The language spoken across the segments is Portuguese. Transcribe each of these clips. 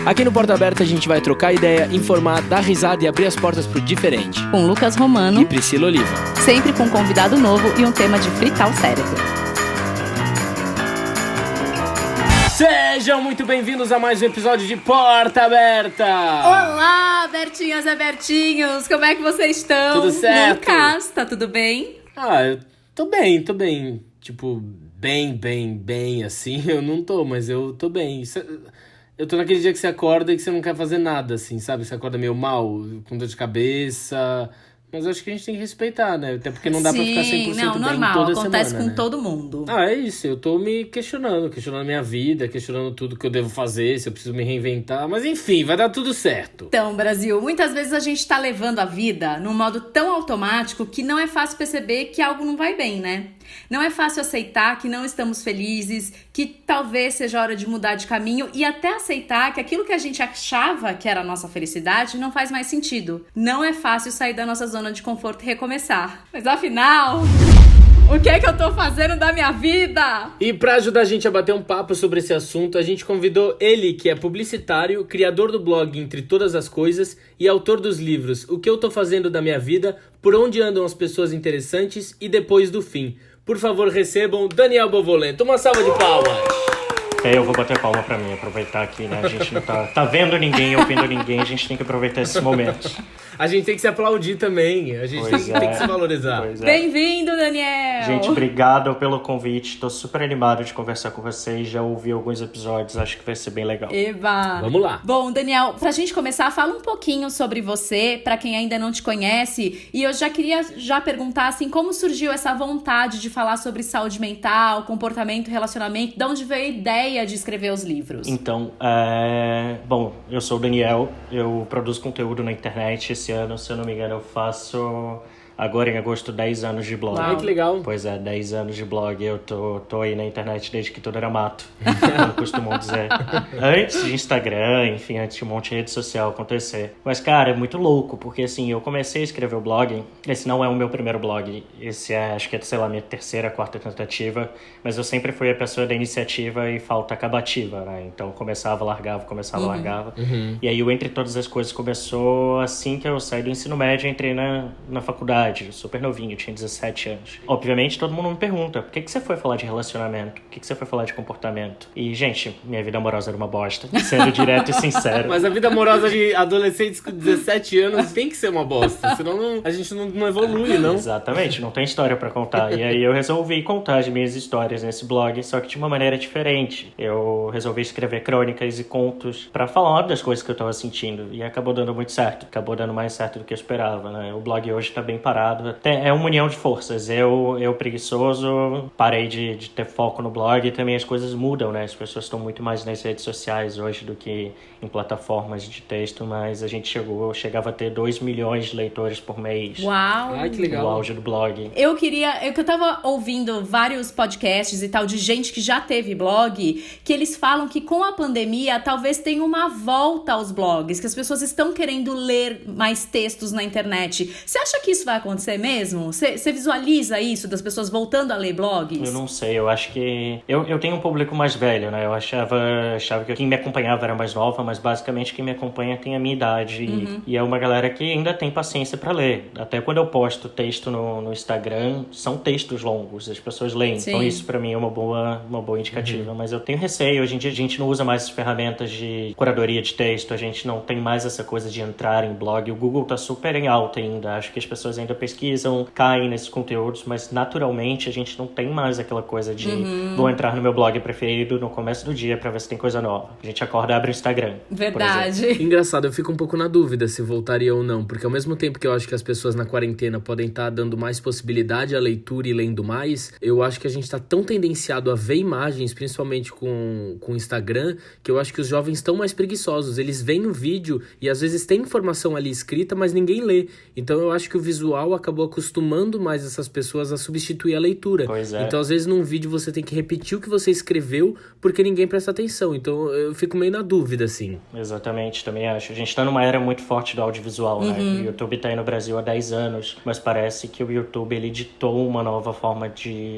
Aqui no Porta Aberta a gente vai trocar ideia, informar, dar risada e abrir as portas pro diferente. Com Lucas Romano E Priscila Oliva. Sempre com um convidado novo e um tema de fritar o cérebro. Sejam muito bem-vindos a mais um episódio de Porta Aberta! Olá, Bertinhas e Bertinhos! Como é que vocês estão? Tudo certo? Lucas, tá tudo bem? Eu tô bem. Tipo, bem, assim, eu não tô, mas eu tô bem. Eu tô naquele dia que você acorda e que você não quer fazer nada, assim, sabe? Você acorda meio mal, com dor de cabeça. Mas eu acho que a gente tem que respeitar, né? Até porque não dá pra ficar 100% bem toda semana, acontece com né? todo mundo. É isso. Eu tô me questionando a minha vida, questionando tudo que eu devo fazer, se eu preciso me reinventar. Mas enfim, vai dar tudo certo. Então, Brasil, muitas vezes a gente tá levando a vida num modo tão automático que não é fácil perceber que algo não vai bem, né? Não é fácil aceitar que não estamos felizes, que talvez seja hora de mudar de caminho e até aceitar que aquilo que a gente achava que era a nossa felicidade não faz mais sentido. Não é fácil sair da nossa zona de conforto e recomeçar. Mas afinal, o que é que eu tô fazendo da minha vida? E pra ajudar a gente a bater um papo sobre esse assunto, a gente convidou ele, que é publicitário, criador do blog Entre Todas as Coisas e autor dos livros O que eu tô fazendo da minha vida, Por onde andam as pessoas interessantes e Depois do fim. Por favor, recebam Daniel Bovolento. Uma salva de palmas. Eu vou bater palma pra mim, aproveitar aqui, né? A gente não tá vendo ninguém, ouvindo ninguém, a gente tem que aproveitar esses momentos. A gente tem que se aplaudir também, a gente tem que se valorizar. Bem-vindo, Daniel! Gente, obrigado pelo convite, tô super animado de conversar com vocês, já ouvi alguns episódios, acho que vai ser bem legal. Eba! Vamos lá! Bom, Daniel, pra gente começar, fala um pouquinho sobre você, pra quem ainda não te conhece, e eu já queria perguntar, assim, como surgiu essa vontade de falar sobre saúde mental, comportamento, relacionamento, de onde veio a ideia de escrever os livros? Então, bom, eu sou o Daniel, eu produzo conteúdo na internet. Esse ano, se eu não me engano, eu faço agora em agosto 10 anos de blog. Ai, que legal. Pois é, 10 anos de blog. Eu tô aí na internet desde que tudo era mato, como costumam dizer. Antes de Instagram, enfim, antes de um monte de rede social acontecer. Mas, cara, é muito louco, porque assim, eu comecei a escrever o blog. Esse não é o meu primeiro blog. Esse acho que é, sei lá, minha terceira, quarta tentativa. Mas eu sempre fui a pessoa da iniciativa e falta acabativa, né? Então começava, largava. Uhum. E aí o Entre Todas as Coisas começou assim que eu saí do ensino médio e entrei na faculdade. Super novinho, tinha 17 anos. Obviamente, todo mundo me pergunta, por que você foi falar de relacionamento? Por que você foi falar de comportamento? E, gente, minha vida amorosa era uma bosta, sendo direto e sincero. Mas a vida amorosa de adolescentes com 17 anos tem que ser uma bosta, senão a gente não evolui, não? Exatamente, não tem história pra contar. E aí eu resolvi contar as minhas histórias nesse blog, só que de uma maneira diferente. Eu resolvi escrever crônicas e contos pra falar das coisas que eu tava sentindo. E acabou dando muito certo, acabou dando mais certo do que eu esperava, né? O blog hoje tá bem parado. É uma união de forças. Eu preguiçoso, parei de ter foco no blog e também as coisas mudam, né? As pessoas estão muito mais nas redes sociais hoje do que em plataformas de texto, mas a gente chegava a ter 2 milhões de leitores por mês. Uau! Ai, que legal. No auge do blog. Eu tava ouvindo vários podcasts e tal de gente que já teve blog, que eles falam que com a pandemia talvez tenha uma volta aos blogs, que as pessoas estão querendo ler mais textos na internet. Você acha que isso vai acontecer mesmo? Você visualiza isso, das pessoas voltando a ler blogs? Eu não sei, eu acho que... Eu tenho um público mais velho, né? Eu achava que quem me acompanhava era mais nova, mas basicamente quem me acompanha tem a minha idade. E é uma galera que ainda tem paciência pra ler. Até quando eu posto texto no Instagram, são textos longos, as pessoas leem. Sim. Então isso pra mim é uma boa indicativa. Mas eu tenho receio, hoje em dia a gente não usa mais as ferramentas de curadoria de texto, a gente não tem mais essa coisa de entrar em blog. O Google tá super em alta ainda, acho que as pessoas ainda pesquisam, caem nesses conteúdos, mas naturalmente a gente não tem mais aquela coisa de vou entrar no meu blog preferido no começo do dia pra ver se tem coisa nova. A gente acorda e abre o Instagram. Verdade. Engraçado, eu fico um pouco na dúvida se voltaria ou não, porque ao mesmo tempo que eu acho que as pessoas na quarentena podem estar dando mais possibilidade à leitura e lendo mais, eu acho que a gente tá tão tendenciado a ver imagens, principalmente com o Instagram, que eu acho que os jovens estão mais preguiçosos. Eles veem o vídeo e às vezes tem informação ali escrita, mas ninguém lê. Então eu acho que o visual audiovisual acabou acostumando mais essas pessoas a substituir a leitura. Pois é. Então, às vezes, num vídeo você tem que repetir o que você escreveu porque ninguém presta atenção. Então, eu fico meio na dúvida, assim. Exatamente, também acho. A gente tá numa era muito forte do audiovisual, né? O YouTube tá aí no Brasil há 10 anos, mas parece que o YouTube, ele ditou uma nova forma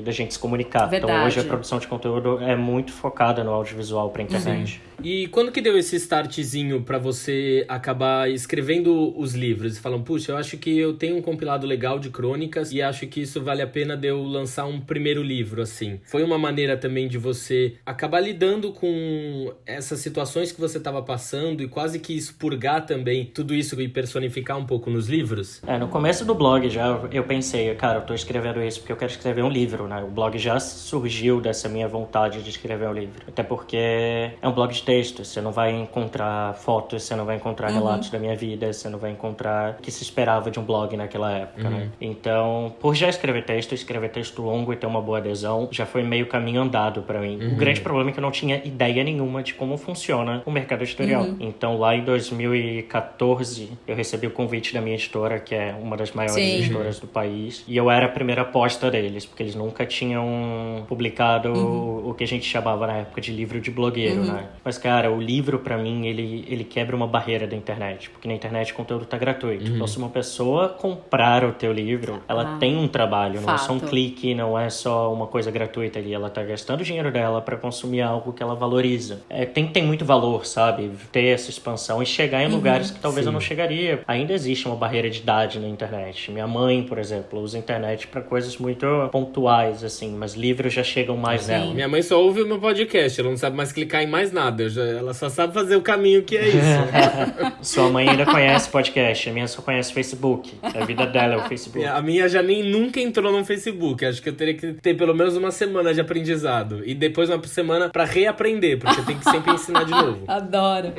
da gente se comunicar. Verdade. Então, hoje a produção de conteúdo é muito focada no audiovisual pra internet. E quando que deu esse startzinho pra você acabar escrevendo os livros? E falam, puxa, eu acho que eu tenho um compilado legal de crônicas e acho que isso vale a pena de eu lançar um primeiro livro, assim. Foi uma maneira também de você acabar lidando com essas situações que você estava passando e quase que expurgar também tudo isso e personificar um pouco nos livros? No começo do blog já eu pensei, cara, eu tô escrevendo isso porque eu quero escrever um livro, né? O blog já surgiu dessa minha vontade de escrever um livro. Até porque é um blog de texto, você não vai encontrar fotos, você não vai encontrar relatos da minha vida, você não vai encontrar o que se esperava de um blog naquela época, né? Então, por já escrever texto longo e ter uma boa adesão, já foi meio caminho andado pra mim. O grande problema é que eu não tinha ideia nenhuma de como funciona o mercado editorial. Então, lá em 2014, eu recebi o convite da minha editora, que é uma das maiores editoras do país, e eu era a primeira aposta deles, porque eles nunca tinham publicado o que a gente chamava na época de livro de blogueiro, né? Mas, cara, o livro, pra mim, ele quebra uma barreira da internet, porque na internet o conteúdo tá gratuito. Então, se uma pessoa comprar o teu livro, ela tem um trabalho, não é só um clique, não é só uma coisa gratuita ali, ela tá gastando o dinheiro dela pra consumir algo que ela valoriza. Tem muito valor, sabe? Ter essa expansão e chegar em lugares que talvez eu não chegaria. Ainda existe uma barreira de idade na internet. Minha mãe, por exemplo, usa a internet pra coisas muito pontuais, assim, mas livros já chegam mais nela. Minha mãe só ouve o meu podcast, ela não sabe mais clicar em mais nada. Ela só sabe fazer o caminho que é isso. Sua mãe ainda conhece podcast, a minha só conhece Facebook. A vida dela é o Facebook. A minha já nunca entrou no Facebook. Acho que eu teria que ter pelo menos uma semana de aprendizado. E depois uma semana pra reaprender, porque tem que sempre ensinar de novo. Adoro.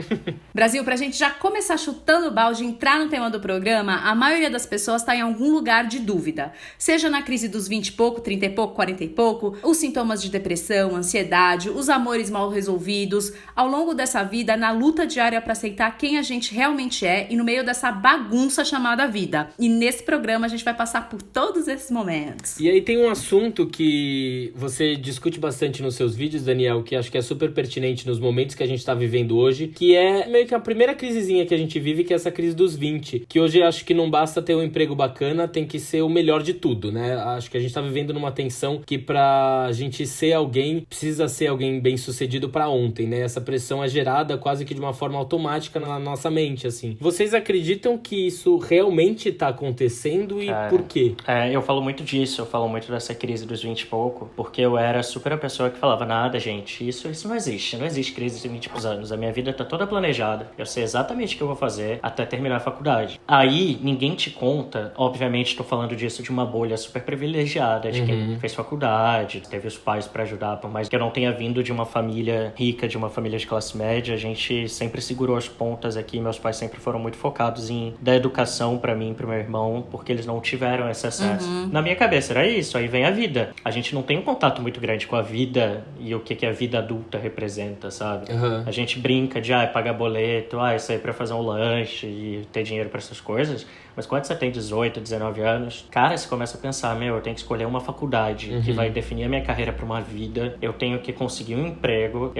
Brasil, pra gente já começar chutando o balde e entrar no tema do programa, a maioria das pessoas tá em algum lugar de dúvida. Seja na crise dos 20 e pouco, 30 e pouco, 40 e pouco, os sintomas de depressão, ansiedade, os amores mal resolvidos, ao longo dessa vida, na luta diária pra aceitar quem a gente realmente é e no meio dessa bagunça chamada vida. E nesse programa a gente vai passar por todos esses momentos. E aí tem um assunto que você discute bastante nos seus vídeos, Daniel, que acho que é super pertinente nos momentos que a gente tá vivendo hoje, que é meio que a primeira crisezinha que a gente vive, que é essa crise dos 20, que hoje acho que não basta ter um emprego bacana, tem que ser o melhor de tudo, né? Acho que a gente tá vivendo numa tensão que pra gente ser alguém, precisa ser alguém bem sucedido pra ontem, né? Essa pressão é gerada quase que de uma forma automática na nossa mente, assim. Vocês acreditam que isso realmente tá acontecendo e por quê? Eu falo muito disso, eu falo muito dessa crise dos 20 e pouco, porque eu era super a pessoa que falava, nada, gente, isso não existe crise de 20 e poucos anos, a minha vida tá toda planejada, eu sei exatamente o que eu vou fazer até terminar a faculdade. Aí, ninguém te conta, obviamente tô falando disso de uma bolha super privilegiada, de quem fez faculdade, teve os pais pra ajudar, por mais que eu não tenha vindo de uma família rica, de uma família de classe média, a gente sempre segurou as pontas aqui, meus pais sempre foram muito focados em dar educação pra mim e pro meu irmão, porque eles não tiveram esse acesso. Na minha cabeça era isso, aí vem a vida. A gente não tem um contato muito grande com a vida e o que a vida adulta representa, sabe? A gente brinca de, pagar boleto, sair pra fazer um lanche e ter dinheiro pra essas coisas, mas quando você tem 18, 19 anos, cara, você começa a pensar, eu tenho que escolher uma faculdade que vai definir a minha carreira pra uma vida, eu tenho que conseguir um emprego,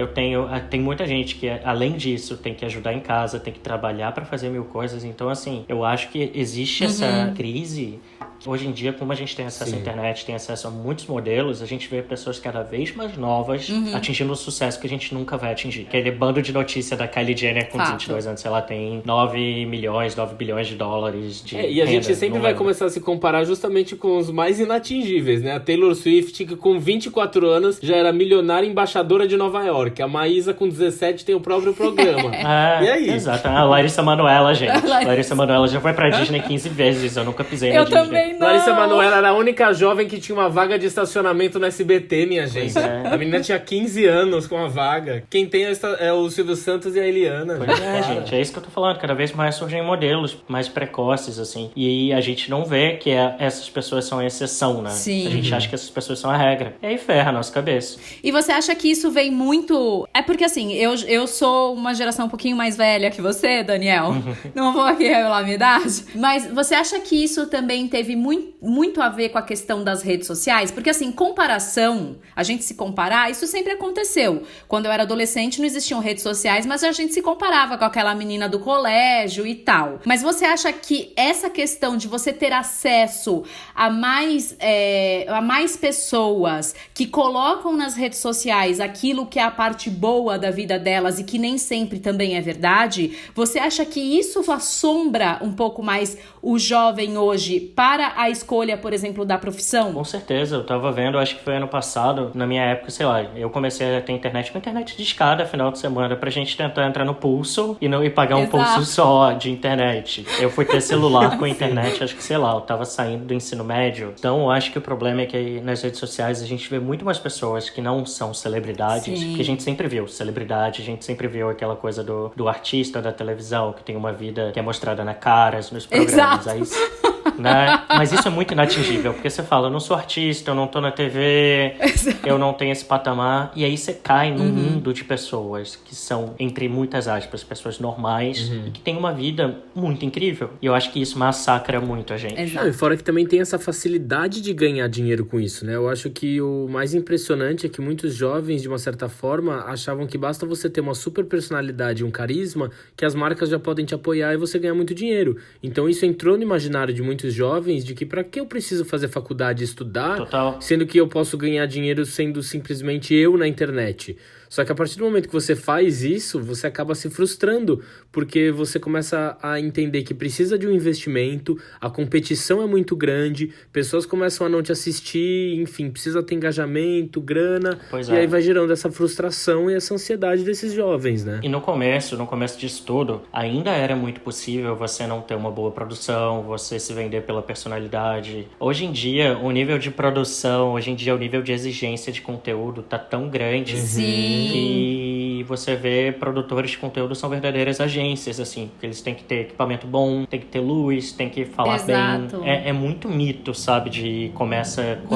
tem muita gente que, além disso, tem que ajudar em casa, tem que trabalhar pra fazer mil coisas, então, assim, eu acho que existe essa crise. Hoje em dia, como a gente tem acesso à internet, tem acesso a muitos modelos, a gente vê pessoas cada vez mais novas atingindo o sucesso que a gente nunca vai atingir. Aquele bando de notícia da Kylie Jenner com 22 anos, ela tem 9 bilhões de dólares de e a gente sempre vai começar a se comparar justamente com os mais inatingíveis, né? A Taylor Swift, que com 24 anos já era milionária embaixadora de Nova York. A Maísa, com 17, tem o próprio programa. E aí? Exato. A Larissa Manoela, gente. Larissa Manoela já foi pra Disney 15 vezes, eu nunca pisei na Disney. Eu também Ai, não. Larissa Manoela era a única jovem que tinha uma vaga de estacionamento no SBT, minha gente. A menina tinha 15 anos com a vaga. Quem tem é o Silvio Santos e a Eliana. Pois é, gente, é isso que eu tô falando. Cada vez mais surgem modelos mais precoces, assim. E a gente não vê que essas pessoas são a exceção, né? Sim. A gente acha que essas pessoas são a regra. E aí ferra a nossa cabeça. E você acha que isso vem muito... É porque, assim, eu sou uma geração um pouquinho mais velha que você, Daniel. Não vou aqui revelar a minha idade. Mas você acha que isso também teve muito a ver com a questão das redes sociais? Porque, assim, comparação, a gente se comparar, isso sempre aconteceu. Quando eu era adolescente não existiam redes sociais, mas a gente se comparava com aquela menina do colégio e tal. Mas você acha que essa questão de você ter acesso a mais pessoas que colocam nas redes sociais aquilo que é a parte boa da vida delas e que nem sempre também é verdade, você acha que isso assombra um pouco mais o jovem hoje para a escolha, por exemplo, da profissão? Com certeza, eu tava vendo, acho que foi ano passado, na minha época, sei lá, eu comecei a ter internet com internet de escada final de semana pra gente tentar entrar no pulso e pagar um pulso só de internet. Eu fui ter celular com internet, acho que, sei lá, eu tava saindo do ensino médio. Então, eu acho que o problema é que nas redes sociais a gente vê muito mais pessoas que não são celebridades, Sim. que a gente sempre viu. Celebridade, a gente sempre viu aquela coisa do artista da televisão, que tem uma vida que é mostrada na caras, nos programas. Exato. Aí, né? Mas isso é muito inatingível, porque você fala, eu não sou artista, eu não tô na TV, eu não tenho esse patamar, e aí você cai num mundo de pessoas que são, entre muitas aspas, pessoas normais e que têm uma vida muito incrível. E eu acho que isso massacra muito a gente. Exato. E fora que também tem essa facilidade de ganhar dinheiro com isso, né? Eu acho que o mais impressionante é que muitos jovens, de uma certa forma, achavam que basta você ter uma super personalidade e um carisma, que as marcas já podem te apoiar e você ganhar muito dinheiro. Então isso entrou no imaginário de muitos jovens de que pra que eu preciso fazer faculdade e estudar, Total. sendo que eu posso ganhar dinheiro sendo simplesmente eu na internet. Só que a partir do momento que você faz isso, você acaba se frustrando, porque você começa a entender que precisa de um investimento, a competição é muito grande, pessoas começam a não te assistir, enfim, precisa ter engajamento, grana, Pois e é. aí vai gerando essa frustração e essa ansiedade desses jovens, né? E no começo disso tudo, ainda era muito possível você não ter uma boa produção, você se vender pela personalidade. Hoje em dia, o nível de produção, hoje em dia o nível de exigência de conteúdo tá tão grande Sim. que você vê produtores de conteúdo são verdadeiras agências, assim, que eles têm que ter equipamento bom, tem que ter luz, tem que falar Exato. bem. É muito mito, sabe, de começa com...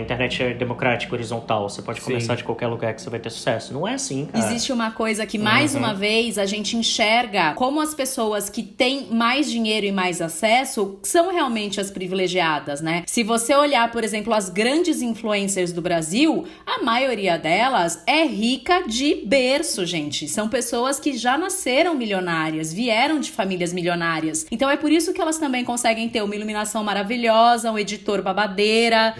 internet é democrática, horizontal, você pode começar de qualquer lugar que você vai ter sucesso. Não é assim, cara. Existe uma coisa que, mais uma vez, a gente enxerga como as pessoas que têm mais dinheiro e mais acesso são realmente as privilegiadas, né? Se você olhar, por exemplo, as grandes influencers do Brasil, a maioria delas é rica de berço, gente. São pessoas que já nasceram milionárias, vieram de famílias milionárias. Então é por isso que elas também conseguem ter uma iluminação maravilhosa, um editor babadeira,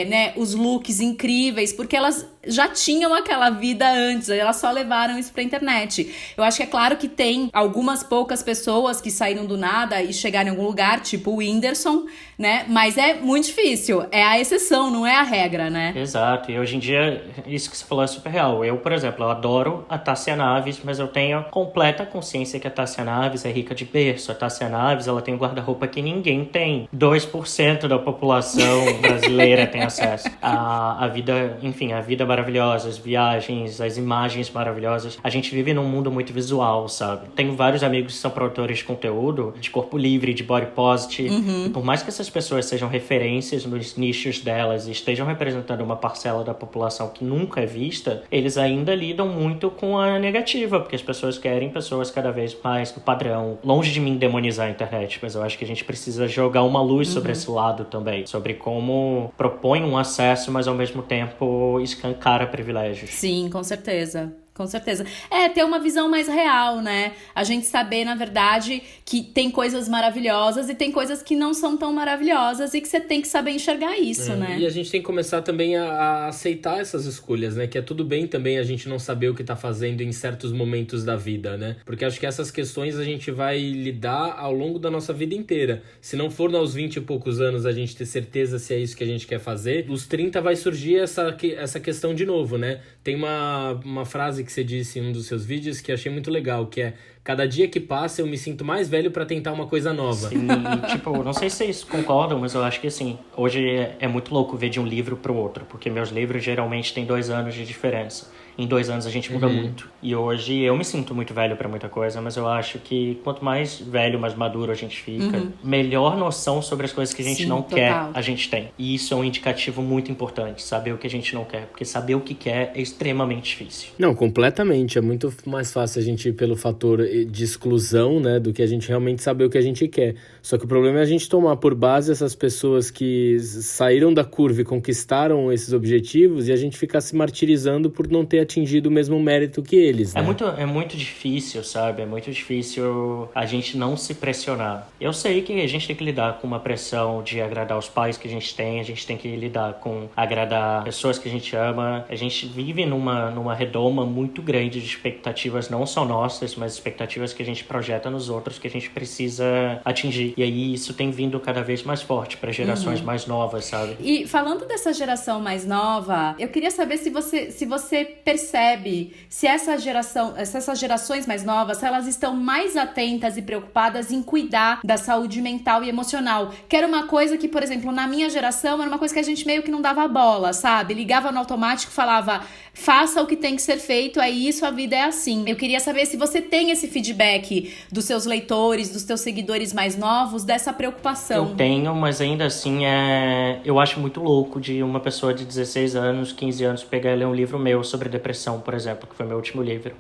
né, os looks incríveis, porque elas já tinham aquela vida antes, elas só levaram isso pra internet. Eu acho que é claro que tem algumas poucas pessoas que saíram do nada e chegaram em algum lugar, tipo o Whindersson, né? Mas é muito difícil, é a exceção, não é a regra, né? Exato, e hoje em dia, isso que você falou é super real. Eu, por exemplo, eu adoro a Tássia Naves, mas eu tenho completa consciência que a Tássia Naves é rica de berço. A Tássia Naves, ela tem um guarda-roupa que ninguém tem. 2% da população brasileira tem acesso à vida, enfim, a vida maravilhosa, as viagens, as imagens maravilhosas. A gente vive num mundo muito visual, sabe? Tenho vários amigos que são produtores de conteúdo, de corpo livre, de body positive. E por mais que essas pessoas sejam referências nos nichos delas e estejam representando uma parcela da população que nunca é vista, eles ainda lidam muito com a negativa, porque as pessoas querem pessoas cada vez mais do padrão. Longe de mim demonizar a internet, mas eu acho que a gente precisa jogar uma luz sobre esse lado também, sobre como propõe um acesso, mas ao mesmo tempo escancara privilégios. Sim, com certeza. Com certeza. É, ter uma visão mais real, né? A gente saber, na verdade, que tem coisas maravilhosas e tem coisas que não são tão maravilhosas e que você tem que saber enxergar isso, né? E a gente tem que começar também a aceitar essas escolhas, né? Que é tudo bem também a gente não saber o que tá fazendo em certos momentos da vida, né? Porque acho que essas questões a gente vai lidar ao longo da nossa vida inteira. Se não for aos 20 e poucos anos a gente ter certeza se é isso que a gente quer fazer, os 30 vai surgir essa questão de novo, né? Tem uma frase que que você disse em um dos seus vídeos que eu achei muito legal, que é: cada dia que passa eu me sinto mais velho pra tentar uma coisa nova. Sim, e, tipo, não sei se vocês concordam, mas eu acho que, assim, hoje é muito louco ver de um livro pro outro, porque meus livros geralmente têm 2 anos de diferença. Em 2 anos a gente muda muito. E hoje eu me sinto muito velho pra muita coisa, mas eu acho que quanto mais velho, mais maduro a gente fica, melhor noção sobre as coisas que a gente não quer, a gente tem. E isso é um indicativo muito importante, saber o que a gente não quer, porque saber o que quer é extremamente difícil. Não, completamente. É muito mais fácil a gente ir pelo fator de exclusão, né, do que a gente realmente saber o que a gente quer. Só que o problema é a gente tomar por base essas pessoas que saíram da curva e conquistaram esses objetivos e a gente ficar se martirizando por não ter atingido o mesmo mérito que eles, né? É muito difícil, sabe? É muito difícil a gente não se pressionar. Eu sei que a gente tem que lidar com uma pressão de agradar os pais que a gente tem que lidar com agradar pessoas que a gente ama. A gente vive numa redoma muito grande de expectativas, não só nossas, mas expectativas que a gente projeta nos outros, que a gente precisa atingir. E aí isso tem vindo cada vez mais forte para gerações mais novas, sabe? E falando dessa geração mais nova, eu queria saber se você percebe se essas gerações mais novas, se elas estão mais atentas e preocupadas em cuidar da saúde mental e emocional. Que era uma coisa que, por exemplo, na minha geração, era uma coisa que a gente meio que não dava bola, sabe? Ligava no automático e falava: faça o que tem que ser feito, é isso, a vida é assim. Eu queria saber se você tem esse feedback dos seus leitores, dos seus seguidores mais novos, dessa preocupação. Eu tenho, mas ainda assim eu acho muito louco de uma pessoa de 16 anos, 15 anos pegar e ler um livro meu sobre depressão, por exemplo, que foi meu último livro.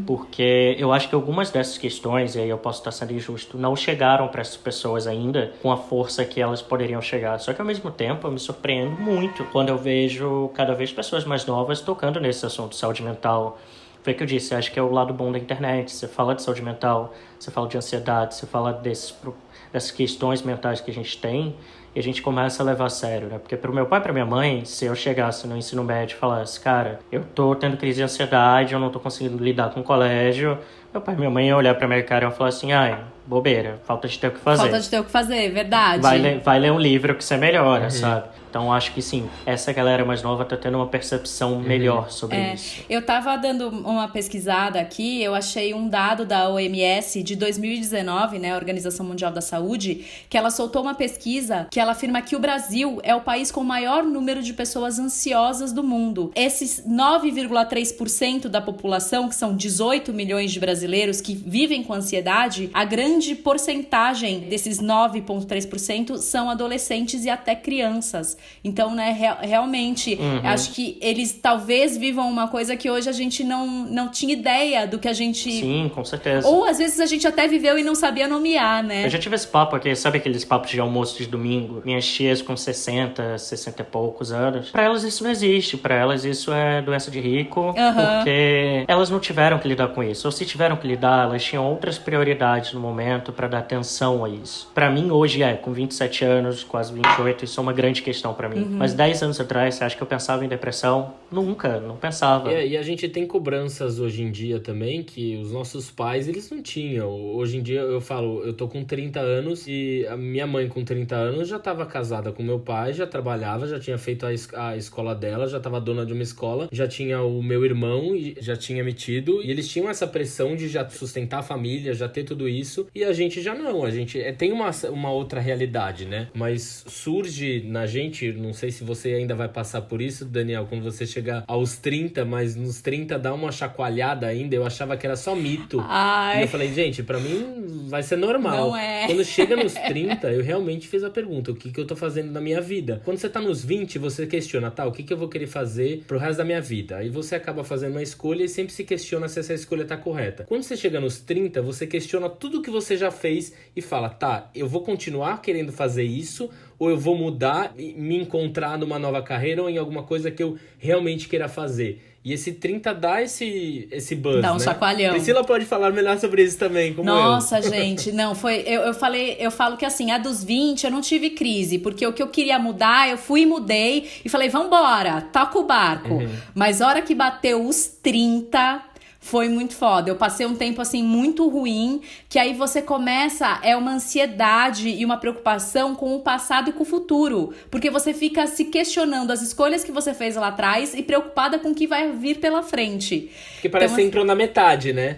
Porque eu acho que algumas dessas questões, e aí eu posso estar sendo injusto, não chegaram para essas pessoas ainda com a força que elas poderiam chegar. Só que ao mesmo tempo eu me surpreendo muito quando eu vejo cada vez pessoas mais novas tocando nesse assunto, saúde mental. Foi o que eu disse, acho que é o lado bom da internet. Você fala de saúde mental, você fala de ansiedade, você fala dessas questões mentais que a gente tem, e a gente começa a levar a sério, né? Porque pro meu pai e pra minha mãe, se eu chegasse no ensino médio e falasse: cara, eu tô tendo crise de ansiedade, eu não tô conseguindo lidar com o colégio, meu pai e minha mãe iam olhar pra minha cara e iam falar assim: ai, bobeira, falta de ter o que fazer. Falta de ter o que fazer, verdade. Vai ler um livro que você melhora, sabe? Então, acho que sim, essa galera mais nova tá tendo uma percepção melhor sobre isso. Eu tava dando uma pesquisada aqui, eu achei um dado da OMS de 2019, né, a Organização Mundial da Saúde, que ela soltou uma pesquisa que ela afirma que o Brasil é o país com o maior número de pessoas ansiosas do mundo. Esses 9,3% da população, que são 18 milhões de brasileiros que vivem com ansiedade, a grande porcentagem desses 9,3% são adolescentes e até crianças. Então, né, realmente, acho que eles talvez vivam uma coisa que hoje a gente não tinha ideia do que a gente... Sim, com certeza. Ou, às vezes, a gente até viveu e não sabia nomear, né? Eu já tive esse papo aqui, sabe aqueles papos de almoço de domingo? Minhas tias com 60 e poucos anos. Pra elas isso não existe, pra elas isso é doença de rico, porque elas não tiveram que lidar com isso. Ou se tiveram que lidar, elas tinham outras prioridades no momento pra dar atenção a isso. Pra mim, hoje com 27 anos, quase 28, isso é uma grande questão pra mim. Mas 10 anos atrás, você acha que eu pensava em depressão? Nunca, não pensava. E a gente tem cobranças hoje em dia também que os nossos pais, eles não tinham. Hoje em dia, eu falo, eu tô com 30 anos e a minha mãe com 30 anos já tava casada com meu pai, já trabalhava, já tinha feito a escola dela, já tava dona de uma escola, já tinha o meu irmão e já tinha metido, e eles tinham essa pressão de já sustentar a família, já ter tudo isso, e a gente já não, a gente tem uma outra realidade, né? Mas surge na gente, não sei se você ainda vai passar por isso, Daniel, quando você chegar aos 30, mas nos 30 dá uma chacoalhada ainda, eu achava que era só mito. Ai. E eu falei, gente, pra mim vai ser normal. Não é. Quando chega nos 30, eu realmente fiz a pergunta, o que eu tô fazendo na minha vida? Quando você tá nos 20, você questiona, tá, o que eu vou querer fazer pro resto da minha vida? Aí você acaba fazendo uma escolha e sempre se questiona se essa escolha tá correta. Quando você chega nos 30, você questiona tudo que você já fez e fala, tá, eu vou continuar querendo fazer isso, ou eu vou mudar e me encontrar numa nova carreira ou em alguma coisa que eu realmente queira fazer. E esse 30 dá esse buzz, dá um né? chacoalhão. Priscila pode falar melhor sobre isso também, como Nossa, gente, não, foi... Eu falo que assim, a dos 20 eu não tive crise, porque o que eu queria mudar, eu fui e mudei e falei, vambora, toca o barco. Mas a hora que bateu os 30... Foi muito foda. Eu passei um tempo, assim, muito ruim, que aí você começa, uma ansiedade e uma preocupação com o passado e com o futuro. Porque você fica se questionando as escolhas que você fez lá atrás e preocupada com o que vai vir pela frente. Porque parece que você entrou na metade, né?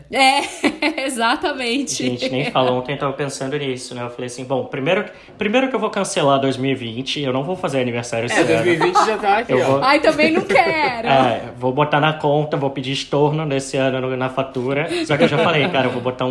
Exatamente. Gente, nem falou, ontem eu tava pensando nisso, né? Eu falei assim, bom, primeiro que eu vou cancelar 2020, eu não vou fazer aniversário esse ano. 2020 já tá aqui, ó. Ai, também não quero. Vou botar na conta, vou pedir estorno nesse ano na fatura. Só que eu já falei, cara, eu vou botar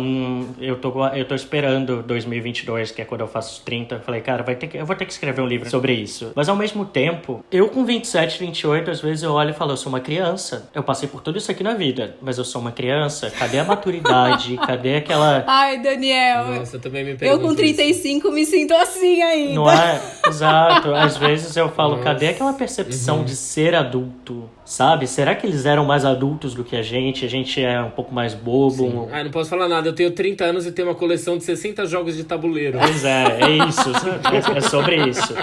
eu tô esperando 2022, que é quando eu faço os 30. Eu falei, cara, eu vou ter que escrever um livro sobre isso. Mas ao mesmo tempo, eu com 27, 28, às vezes eu olho e falo, eu sou uma criança. Eu passei por tudo isso aqui na vida, mas eu sou uma criança. Cadê a maturidade? Cadê aquela... Ai, Daniel. Nossa, eu também me pergunto Eu com 35 isso. Me sinto assim ainda. Não é? Exato. Às vezes eu falo, cadê aquela percepção de ser adulto? Sabe? Será que eles eram mais adultos do que a gente? A gente é um pouco mais bobo. Não posso falar nada. Eu tenho 30 anos e tenho uma coleção de 60 jogos de tabuleiro. Pois é isso. É sobre isso.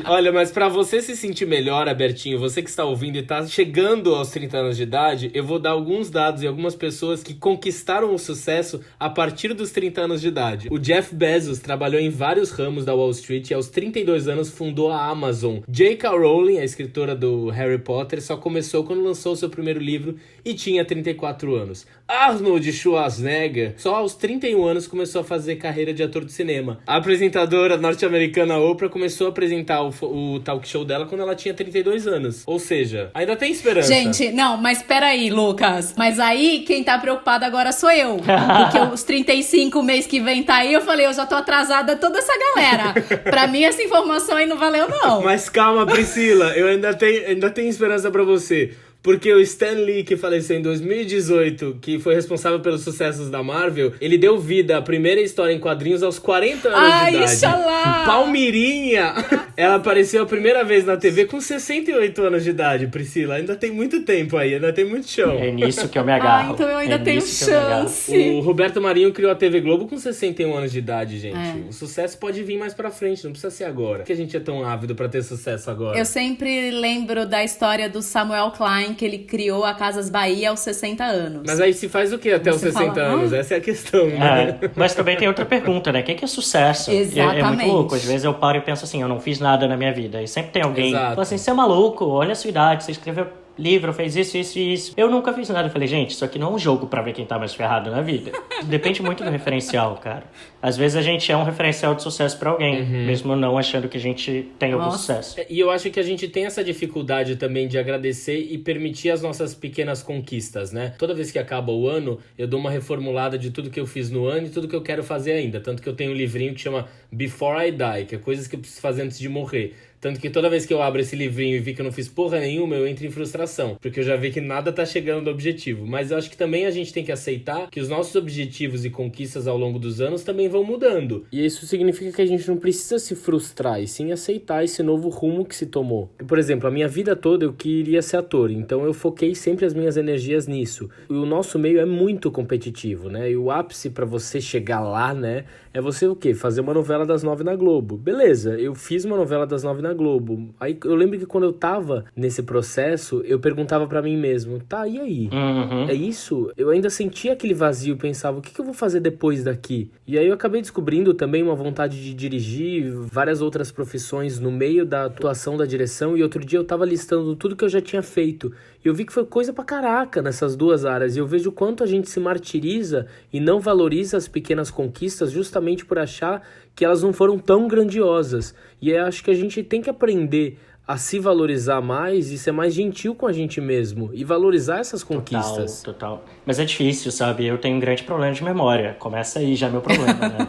Olha, mas pra você se sentir melhor, Albertinho, você que está ouvindo e tá chegando aos 30 anos de idade, eu vou dar alguns dados e algumas pessoas que conquistaram o sucesso a partir dos 30 anos de idade. O Jeff Bezos trabalhou em vários ramos da Wall Street e aos 32 anos fundou a Amazon. J.K. Rowling, a escritora do Harry Potter, só começou quando lançou seu primeiro livro e tinha 34 anos. Arnold Schwarzenegger, só aos 31 anos começou a fazer carreira de ator de cinema. A apresentadora norte-americana Oprah começou a apresentar o talk show dela quando ela tinha 32 anos. Ou seja, ainda tem esperança. Gente, não, mas peraí, Lucas. Mas aí, quem tá preocupado agora sou eu. Porque os 35 mês que vem tá aí, eu falei, eu já tô atrasada toda essa galera. Pra mim, essa informação aí não valeu, não. Mas calma, Priscila, eu ainda tenho esperança pra você. Porque o Stan Lee, que faleceu em 2018, que foi responsável pelos sucessos da Marvel, ele deu vida à primeira história em quadrinhos aos 40 anos de idade. Inxalá! Palmirinha, ela apareceu a primeira vez na TV com 68 anos de idade, Priscila. Ainda tem muito tempo aí, ainda tem muito chão. É nisso que eu me agarro. Então eu ainda tenho chance. O Roberto Marinho criou a TV Globo com 61 anos de idade, gente. O sucesso pode vir mais pra frente, não precisa ser agora. Por que a gente é tão ávido pra ter sucesso agora? Eu sempre lembro da história do Samuel Klein, que ele criou a Casas Bahia aos 60 anos. Mas aí se faz o que até os 60 anos? Essa é a questão, né? Mas também tem outra pergunta, né? O que é sucesso? Exatamente. É muito louco. Às vezes eu paro e penso assim, eu não fiz nada na minha vida. E sempre tem alguém que fala assim, você é maluco, olha a sua idade, você escreveu livro, fez isso, isso e isso. Eu nunca fiz nada. Eu falei, gente, isso aqui não é um jogo pra ver quem tá mais ferrado na vida. Depende muito do referencial, cara. Às vezes a gente é um referencial de sucesso pra alguém, mesmo não achando que a gente tem algum sucesso. E eu acho que a gente tem essa dificuldade também de agradecer e permitir as nossas pequenas conquistas, né? Toda vez que acaba o ano, eu dou uma reformulada de tudo que eu fiz no ano e tudo que eu quero fazer ainda. Tanto que eu tenho um livrinho que chama Before I Die, que é coisas que eu preciso fazer antes de morrer. Tanto que toda vez que eu abro esse livrinho e vi que eu não fiz porra nenhuma, eu entro em frustração. Porque eu já vi que nada tá chegando no objetivo. Mas eu acho que também a gente tem que aceitar que os nossos objetivos e conquistas ao longo dos anos também vão mudando. E isso significa que a gente não precisa se frustrar, e sim aceitar esse novo rumo que se tomou. Por exemplo, a minha vida toda eu queria ser ator, então eu foquei sempre as minhas energias nisso. E o nosso meio é muito competitivo, né? E o ápice pra você chegar lá, né, é você o quê? Fazer uma novela das 9 na Globo. Beleza, eu fiz uma novela das 9 na Globo. Aí eu lembro que quando eu tava nesse processo, eu perguntava pra mim mesmo, tá, e aí? É isso? Eu ainda sentia aquele vazio, pensava, o que eu vou fazer depois daqui? E aí eu acabei descobrindo também uma vontade de dirigir várias outras profissões no meio da atuação da direção, e outro dia eu tava listando tudo que eu já tinha feito. E eu vi que foi coisa pra caraca nessas duas áreas, e eu vejo o quanto a gente se martiriza e não valoriza as pequenas conquistas justamente por achar que elas não foram tão grandiosas. E eu acho que a gente tem que aprender a se valorizar mais e ser mais gentil com a gente mesmo e valorizar essas conquistas. Total. Mas é difícil, sabe? Eu tenho um grande problema de memória. Começa aí já meu problema, né?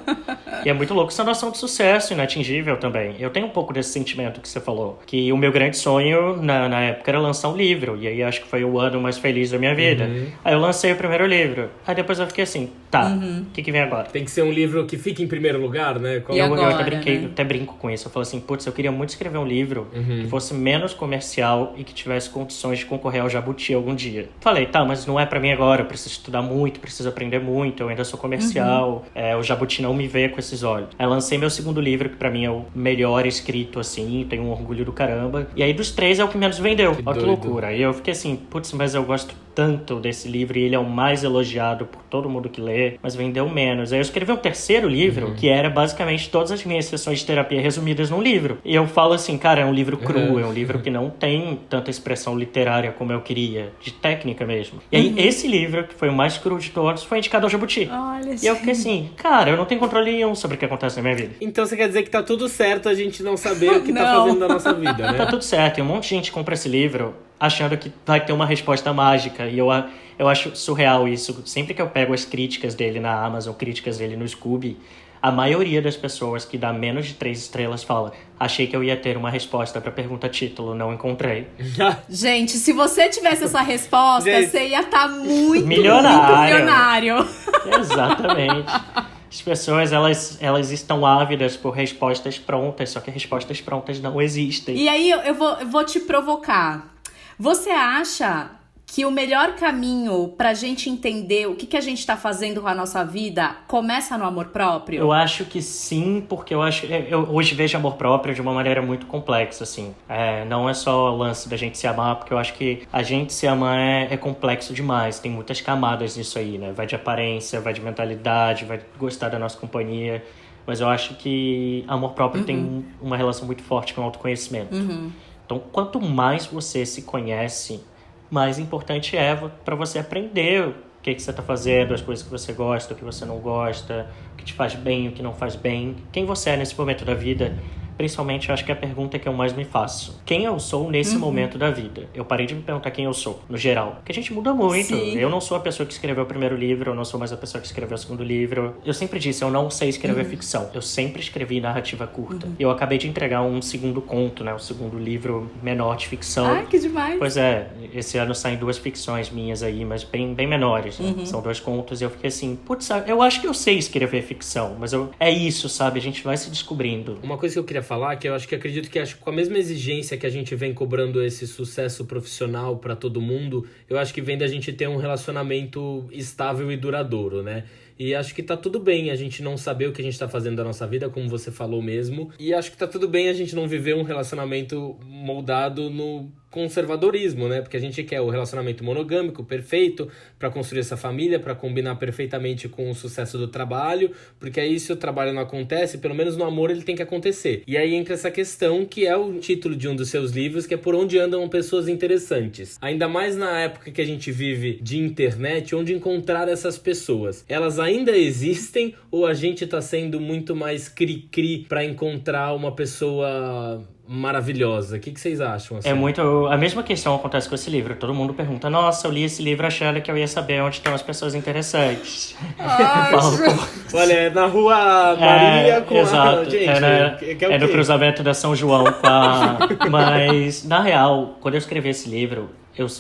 E é muito louco essa noção de sucesso inatingível também. Eu tenho um pouco desse sentimento que você falou. Que o meu grande sonho na época era lançar um livro. E aí acho que foi o ano mais feliz da minha vida. Aí eu lancei o primeiro livro. Aí depois eu fiquei assim, tá, o que vem agora? Tem que ser um livro que fique em primeiro lugar, né? E agora, eu até brinco com isso. Eu falo assim, putz, eu queria muito escrever um livro que fosse menos comercial e que tivesse condições de concorrer ao Jabuti algum dia. Falei, tá, mas não é pra mim agora. Eu preciso estudar muito, preciso aprender muito. Eu ainda sou comercial. O Jabuti não me vê com esse esses olhos. Aí lancei meu segundo livro, que pra mim é o melhor escrito, assim, tenho um orgulho do caramba. E aí dos 3 é o que menos vendeu. Olha que loucura. Aí eu fiquei assim, putz, mas eu gosto tanto desse livro e ele é o mais elogiado por todo mundo que lê, mas vendeu menos. Aí eu escrevi um terceiro livro, que era basicamente todas as minhas sessões de terapia resumidas num livro. E eu falo assim, cara, é um livro cru, é um livro que não tem tanta expressão literária como eu queria, de técnica mesmo. E aí esse livro, que foi o mais cru de todos, foi indicado ao Jabuti. Olha, E eu fiquei assim, cara, eu não tenho controle nenhum sobre o que acontece na minha vida. Então você quer dizer que tá tudo certo a gente não saber o que tá Não. fazendo da nossa vida, né? Tá tudo certo, e um monte de gente compra esse livro achando que vai ter uma resposta mágica, e eu acho surreal isso. Sempre que eu pego as críticas dele na Amazon, críticas dele no Scooby, a maioria das pessoas que dá menos de 3 estrelas fala: achei que eu ia ter uma resposta pra pergunta título, não encontrei. Gente, se você tivesse essa resposta, Gente. você ia estar muito Milionário. milionário. Exatamente. As pessoas, elas estão ávidas por respostas prontas, só que respostas prontas não existem. E aí eu vou te provocar. Você acha que o melhor caminho pra gente entender o que a gente tá fazendo com a nossa vida começa no amor próprio? Eu acho que sim, porque eu hoje vejo amor próprio de uma maneira muito complexa, assim. Não é só o lance da gente se amar, porque eu acho que a gente se amar é complexo demais. Tem muitas camadas nisso aí, né? Vai de aparência, vai de mentalidade, vai gostar da nossa companhia. Mas eu acho que amor próprio tem uma relação muito forte com o autoconhecimento. Então, quanto mais você se conhece, mais importante é para você aprender o que você está fazendo, as coisas que você gosta, o que você não gosta, o que te faz bem, o que não faz bem, quem você é nesse momento da vida. Principalmente, eu acho que é a pergunta que eu mais me faço. Quem eu sou nesse momento da vida? Eu parei de me perguntar quem eu sou, no geral. Porque a gente muda muito. Sim. Eu não sou a pessoa que escreveu o primeiro livro, eu não sou mais a pessoa que escreveu o segundo livro. Eu sempre disse, eu não sei escrever ficção. Eu sempre escrevi narrativa curta. E eu acabei de entregar um segundo conto, né? Um segundo livro menor de ficção. Ai, que demais. Pois é, esse ano saem 2 ficções minhas aí, mas bem menores, né? São 2 contos e eu fiquei assim, putz, eu acho que eu sei escrever ficção, mas é isso, sabe? A gente vai se descobrindo. Uma coisa que eu queria falar, que eu acredito que com a mesma exigência que a gente vem cobrando esse sucesso profissional pra todo mundo, eu acho que vem da gente ter um relacionamento estável e duradouro, né? E acho que tá tudo bem a gente não saber o que a gente tá fazendo da nossa vida, como você falou mesmo. E acho que tá tudo bem a gente não viver um relacionamento moldado no conservadorismo, né? Porque a gente quer o relacionamento monogâmico, perfeito, pra construir essa família, pra combinar perfeitamente com o sucesso do trabalho, porque aí se o trabalho não acontece, pelo menos no amor ele tem que acontecer. E aí entra essa questão que é o título de um dos seus livros, que é Por Onde Andam Pessoas Interessantes. Ainda mais na época que a gente vive de internet, onde encontrar essas pessoas. Elas ainda existem ou a gente tá sendo muito mais cri-cri pra encontrar uma pessoa maravilhosa? O que vocês acham? Assim? É muito... A mesma questão acontece com esse livro. Todo mundo pergunta, nossa, eu li esse livro achando que eu ia saber onde estão as pessoas interessantes. Olha, na rua Maria com exato. a... Gente, é no cruzamento da São João com a... Mas, na real, quando eu escrevi esse livro,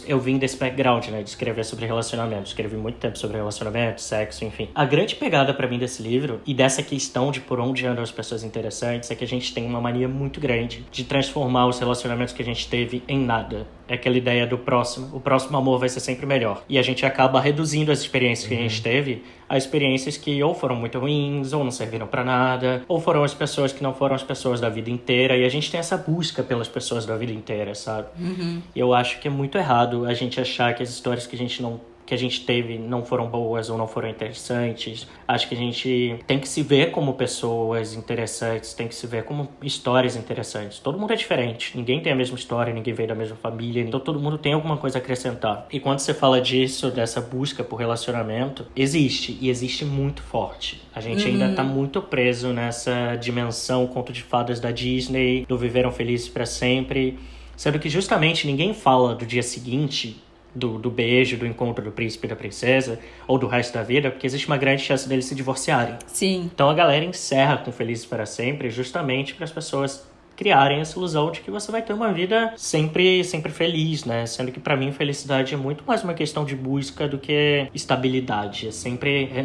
eu vim desse background, né, de escrever sobre relacionamento. Escrevi muito tempo sobre relacionamento, sexo, enfim. A grande pegada pra mim desse livro, e dessa questão de por onde andam as pessoas interessantes, é que a gente tem uma mania muito grande de transformar os relacionamentos que a gente teve em nada. É aquela ideia do próximo. O próximo amor vai ser sempre melhor. E a gente acaba reduzindo as experiências que a gente teve a experiências que ou foram muito ruins, ou não serviram pra nada, ou foram as pessoas que não foram as pessoas da vida inteira. E a gente tem essa busca pelas pessoas da vida inteira, sabe? E eu acho que é muito errado a gente achar que as histórias que a gente teve não foram boas ou não foram interessantes. Acho que a gente tem que se ver como pessoas interessantes, tem que se ver como histórias interessantes. Todo mundo é diferente, ninguém tem a mesma história, ninguém veio da mesma família, então todo mundo tem alguma coisa a acrescentar. E quando você fala disso, dessa busca por relacionamento, existe, e existe muito forte. A gente ainda tá muito preso nessa dimensão conto de fadas da Disney, do viveram felizes pra sempre, sendo que justamente ninguém fala do dia seguinte, do beijo, do encontro do príncipe e da princesa, ou do resto da vida, porque existe uma grande chance deles se divorciarem. Sim. Então a galera encerra com Felizes para Sempre, justamente para as pessoas criarem essa ilusão de que você vai ter uma vida sempre feliz, né? Sendo que pra mim felicidade é muito mais uma questão de busca do que estabilidade.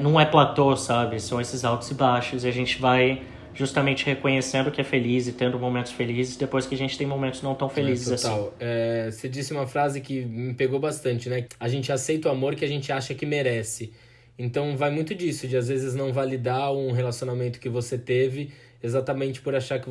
Não é platô, sabe? São esses altos e baixos, e a gente vai justamente reconhecendo que é feliz e tendo momentos felizes depois que a gente tem momentos não tão felizes total. assim. Você disse uma frase que me pegou bastante, né? A gente aceita o amor que a gente acha que merece. Então vai muito disso, de às vezes não validar um relacionamento que você teve exatamente por achar que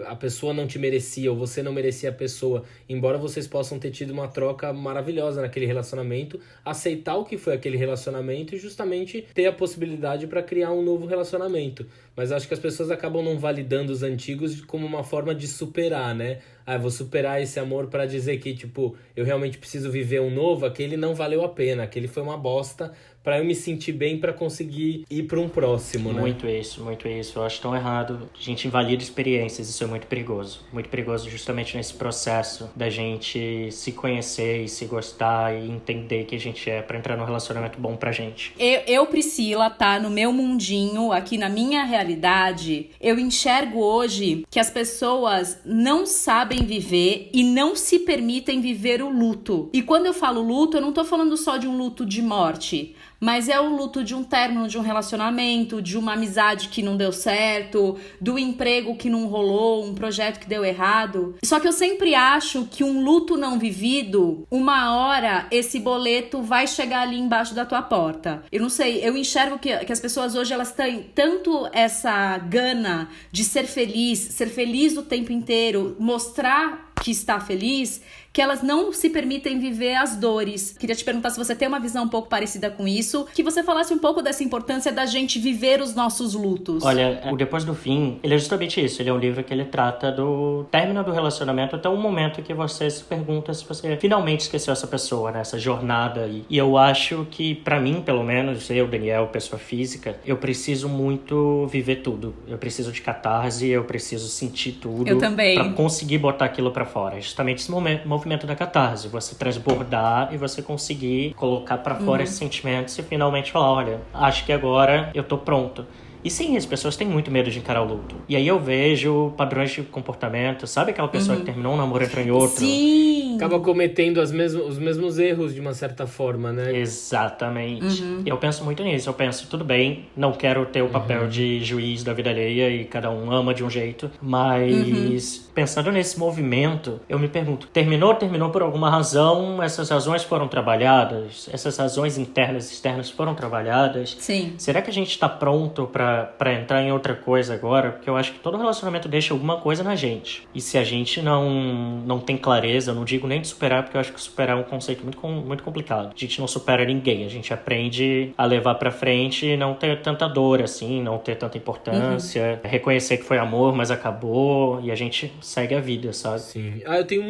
a pessoa não te merecia ou você não merecia a pessoa. Embora vocês possam ter tido uma troca maravilhosa naquele relacionamento, aceitar o que foi aquele relacionamento e justamente ter a possibilidade para criar um novo relacionamento. Mas acho que as pessoas acabam não validando os antigos como uma forma de superar, né? Eu vou superar esse amor para dizer que, tipo, eu realmente preciso viver um novo, aquele não valeu a pena, aquele foi uma bosta, para eu me sentir bem para conseguir ir para um próximo, né? Muito isso. Eu acho tão errado. A gente invalida experiências, isso é muito perigoso. Muito perigoso justamente nesse processo da gente se conhecer e se gostar e entender que a gente é para entrar num relacionamento bom pra gente. Eu, Priscila, tá no meu mundinho, aqui na minha realidade, eu enxergo hoje que as pessoas não sabem viver e não se permitem viver o luto. E quando eu falo luto, eu não tô falando só de um luto de morte, mas é o luto de um término de um relacionamento, de uma amizade que não deu certo, do emprego que não rolou, um projeto que deu errado. Só que eu sempre acho que um luto não vivido, uma hora esse boleto vai chegar ali embaixo da tua porta. Eu não sei, eu enxergo que as pessoas hoje elas têm tanto essa gana de ser feliz o tempo inteiro, mostrar que está feliz, que elas não se permitem viver as dores. Queria te perguntar se você tem uma visão um pouco parecida com isso, que você falasse um pouco dessa importância da gente viver os nossos lutos. Olha, o Depois do Fim, ele é justamente isso. Ele é um livro que ele trata do término do relacionamento até o momento que você se pergunta se você finalmente esqueceu essa pessoa, né? Essa jornada aí. E eu acho que, pra mim, pelo menos, eu, Daniel, pessoa física, eu preciso muito viver tudo. Eu preciso de catarse, eu preciso sentir tudo. Eu também. Pra conseguir botar aquilo pra fora. É justamente esse movimento da catarse. Você transbordar e você conseguir colocar pra fora esses sentimentos e finalmente falar, olha, acho que agora eu tô pronto. E sim, as pessoas têm muito medo de encarar o luto. E aí eu vejo padrões de comportamento. Sabe aquela pessoa que terminou um namoro, entrou em outro? Sim! Acaba cometendo os mesmos erros de uma certa forma, né? Exatamente. Eu penso muito nisso. Eu penso, tudo bem, não quero ter o papel de juiz da vida alheia e cada um ama de um jeito. Mas pensando nesse movimento, eu me pergunto, terminou por alguma razão? Essas razões foram trabalhadas? Essas razões internas e externas foram trabalhadas? Sim. Será que a gente tá pronto pra entrar em outra coisa agora? Porque eu acho que todo relacionamento deixa alguma coisa na gente. E se a gente não tem clareza, eu não digo nem de superar, porque eu acho que superar é um conceito muito complicado. A gente não supera ninguém, a gente aprende a levar pra frente e não ter tanta dor assim, não ter tanta importância, reconhecer que foi amor, mas acabou, e a gente segue a vida, sabe? Sim. Eu tenho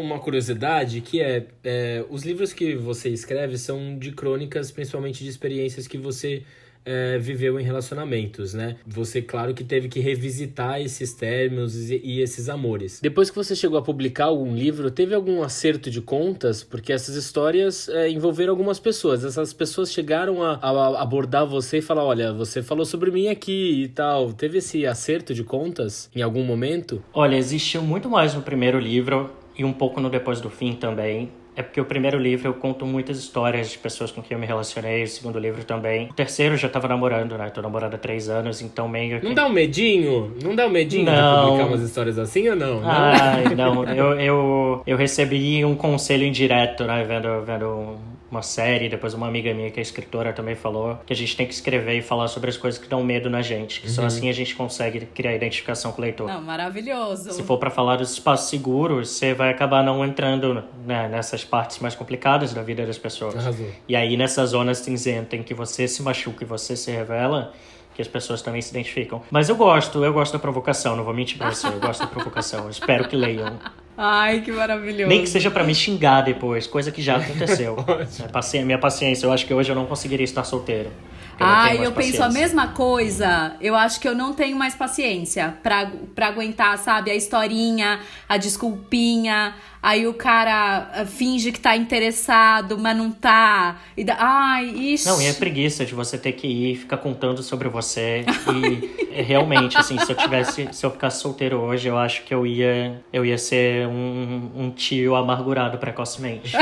uma curiosidade que os livros que você escreve são de crônicas, principalmente de experiências que você viveu em relacionamentos, né? Você, claro, que teve que revisitar esses términos e esses amores. Depois que você chegou a publicar algum livro, teve algum acerto de contas? Porque essas histórias envolveram algumas pessoas. Essas pessoas chegaram a abordar você e falar, olha, você falou sobre mim aqui e tal. Teve esse acerto de contas em algum momento? Olha, existiu muito mais no primeiro livro e um pouco no Depois do Fim também. É porque o primeiro livro eu conto muitas histórias de pessoas com quem eu me relacionei, o segundo livro também. O terceiro eu já tava namorando, né? Tô namorando há 3 anos, então meio que... Não dá um medinho? Não dá um medinho de publicar umas histórias assim ou não? Ai, não. Eu recebi um conselho indireto, né? Vendo uma série, depois uma amiga minha que é escritora também falou que a gente tem que escrever e falar sobre as coisas que dão medo na gente, que só assim a gente consegue criar identificação com o leitor. Não, maravilhoso. Se for pra falar dos espaços seguros, você vai acabar não entrando, né, nessas partes mais complicadas da vida das pessoas. Arrasou. E aí nessa zona cinzenta em que você se machuca e você se revela, que as pessoas também se identificam. Mas eu gosto da provocação, não vou mentir pra você, eu gosto da provocação, eu espero que leiam. Ai, que maravilhoso. Nem que seja pra me xingar depois, coisa que já aconteceu. Minha paciência, eu acho que hoje eu não conseguiria estar solteiro. Eu penso a mesma coisa. Eu acho que eu não tenho mais paciência pra aguentar, sabe? A historinha, a desculpinha. Aí o cara finge que tá interessado, mas não tá. Isso. Não, e é preguiça de você ter que ir ficar contando sobre você. E realmente, assim, se eu ficasse solteiro hoje, eu acho que eu ia ser um tio amargurado precocemente.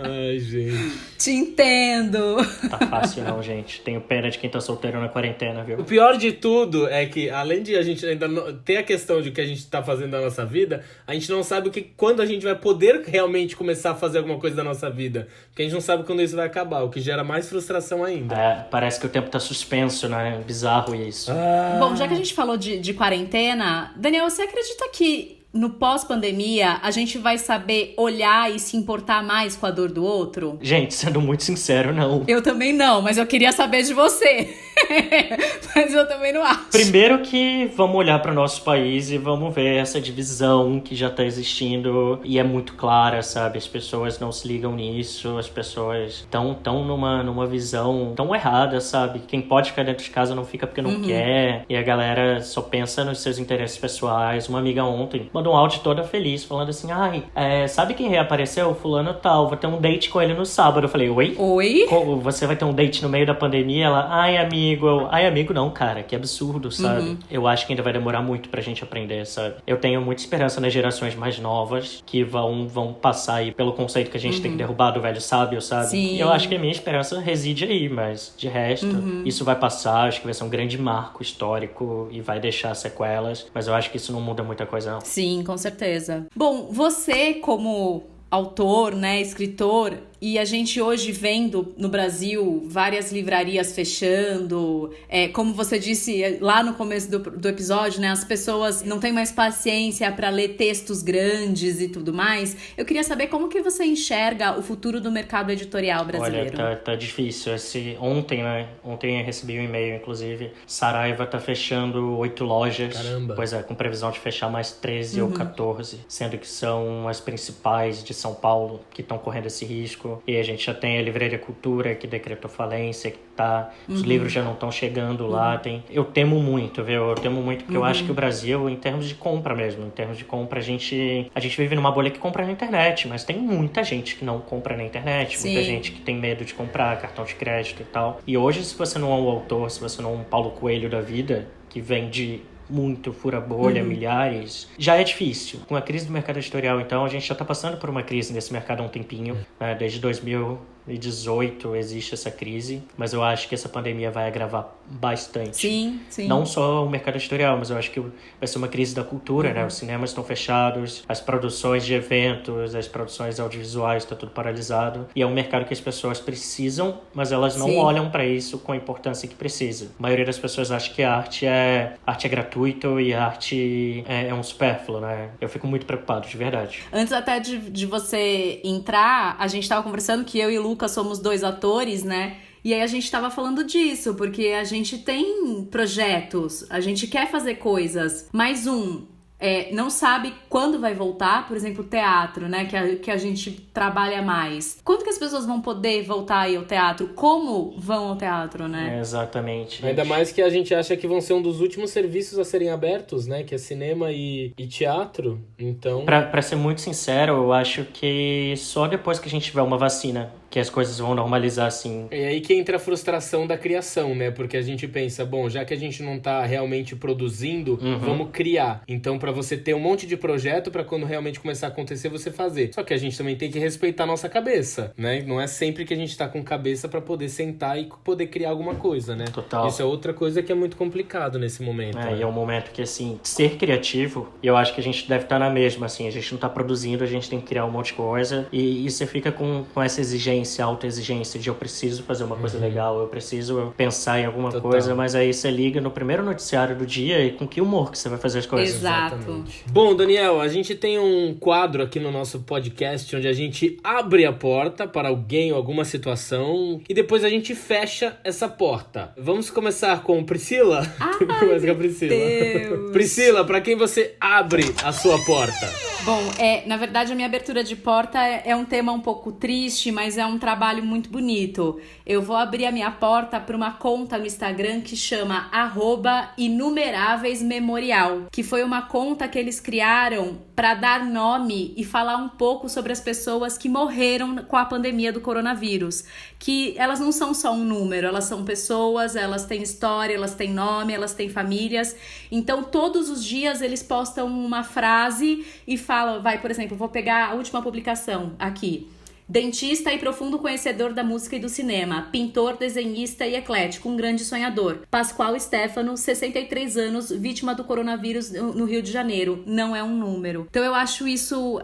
Ai, gente. Te entendo. Tá fácil não, gente. Tenho pena de quem tá solteiro na quarentena, O viu? pior de tudo é que, além de a gente ainda ter a questão de o que a gente tá fazendo da nossa vida, a gente não sabe quando a gente vai poder realmente começar a fazer alguma coisa da nossa vida. Porque a gente não sabe quando isso vai acabar, o que gera mais frustração ainda. Parece que o tempo tá suspenso, né? Bizarro isso. Bom, já que a gente falou de quarentena, Daniel, você acredita que no pós-pandemia a gente vai saber olhar e se importar mais com a dor do outro? Gente, sendo muito sincero, não. Eu também não, mas eu queria saber de você. Mas eu também não acho. Primeiro que vamos olhar para o nosso país e vamos ver essa divisão que já está existindo e é muito clara, sabe? As pessoas não se ligam nisso, as pessoas estão numa visão tão errada, sabe? Quem pode ficar dentro de casa não fica porque não quer, e a galera só pensa nos seus interesses pessoais. Uma amiga ontem mandou um áudio toda feliz, falando assim, sabe quem reapareceu? Fulano tal, vou ter um date com ele no sábado. Eu falei, oi? Oi? Você vai ter um date no meio da pandemia? Ela, amigo não, cara, que absurdo, sabe? Eu acho que ainda vai demorar muito pra gente aprender, sabe? Eu tenho muita esperança nas gerações mais novas que vão passar aí pelo conceito que a gente tem que derrubar do velho sábio, sabe? Sim. E eu acho que a minha esperança reside aí, mas de resto, isso vai passar, acho que vai ser um grande marco histórico e vai deixar sequelas, mas eu acho que isso não muda muita coisa, não. Sim, com certeza. Bom, você como autor, né, escritor, e a gente hoje vendo no Brasil várias livrarias fechando, como você disse lá no começo do episódio, né, as pessoas não têm mais paciência para ler textos grandes e tudo mais. Eu queria saber como que você enxerga o futuro do mercado editorial brasileiro. Olha, tá difícil. Ontem eu recebi um e-mail, inclusive, Saraiva tá fechando 8 lojas. Caramba. Pois é, com previsão de fechar mais 13 ou 14, sendo que são as principais de São Paulo que estão correndo esse risco. E a gente já tem a Livraria Cultura, que decretou falência, os livros já não estão chegando lá. Eu temo muito, viu? Eu temo muito porque eu acho que o Brasil, em termos de compra mesmo, a gente vive numa bolha que compra na internet, mas tem muita gente que não compra na internet, Sim. muita gente que tem medo de comprar cartão de crédito e tal. E hoje, se você não é um autor, se você não é um Paulo Coelho da vida, que vende muito, fura bolha, milhares, já é difícil. Com a crise do mercado editorial, então, a gente já está passando por uma crise nesse mercado há um tempinho, né? Desde 2018 existe essa crise, mas eu acho que essa pandemia vai agravar bastante. Sim. Não só o mercado editorial, mas eu acho que vai ser uma crise da cultura, né? Os cinemas estão fechados, as produções de eventos, as produções audiovisuais, está tudo paralisado. E é um mercado que as pessoas precisam, mas elas não olham para isso com a importância que precisa. A maioria das pessoas acha que a arte é gratuito e a arte é um supérfluo, né? Eu fico muito preocupado, de verdade. Antes até de você entrar, a gente estava conversando que eu e o Lucas somos 2 atores, né? E aí a gente tava falando disso, porque a gente tem projetos, a gente quer fazer coisas, mas não sabe quando vai voltar, por exemplo, o teatro, né, que a gente trabalha mais. Quando que as pessoas vão poder voltar aí ao teatro? Como vão ao teatro, né? Exatamente. Ainda mais que a gente acha que vão ser um dos últimos serviços a serem abertos, né? Que é cinema e teatro. Então... Pra ser muito sincero, eu acho que só depois que a gente tiver uma vacina que as coisas vão normalizar, assim. É aí que entra a frustração da criação, né? Porque a gente pensa, bom, já que a gente não tá realmente produzindo, vamos criar. Então, pra você ter um monte de projeto, pra quando realmente começar a acontecer, você fazer. Só que a gente também tem que respeitar a nossa cabeça, né? Não é sempre que a gente tá com cabeça pra poder sentar e poder criar alguma coisa, né? Total. Isso é outra coisa que é muito complicado nesse momento. E é um momento que, assim, ser criativo, eu acho que a gente deve estar na mesma, assim, a gente não tá produzindo, a gente tem que criar um monte de coisa, e você fica com essa exigência, autoexigência de eu preciso fazer uma coisa legal, eu preciso pensar em alguma coisa, mas aí você liga no primeiro noticiário do dia e com que humor que você vai fazer as coisas. Exato. Bom, Daniel, a gente tem um quadro aqui no nosso podcast onde a gente abre a porta para alguém ou alguma situação e depois a gente fecha essa porta. Vamos começar com Priscila? Começa com a Priscila. Deus. Priscila, para quem você abre a sua porta? Bom, na verdade a minha abertura de porta é um tema um pouco triste, mas é um trabalho muito bonito. Eu vou abrir a minha porta para uma conta no Instagram que chama @inumeráveismemorial, que foi uma conta que eles criaram para dar nome e falar um pouco sobre as pessoas que morreram com a pandemia do coronavírus. Que elas não são só um número, elas são pessoas, elas têm história, elas têm nome, elas têm famílias. Então, todos os dias eles postam uma frase e falam, por exemplo, vou pegar a última publicação aqui. Dentista e profundo conhecedor da música e do cinema, pintor, desenhista e eclético, um grande sonhador. Pascoal Stefano, 63 anos, vítima do coronavírus no Rio de Janeiro. Não é um número. Então eu acho isso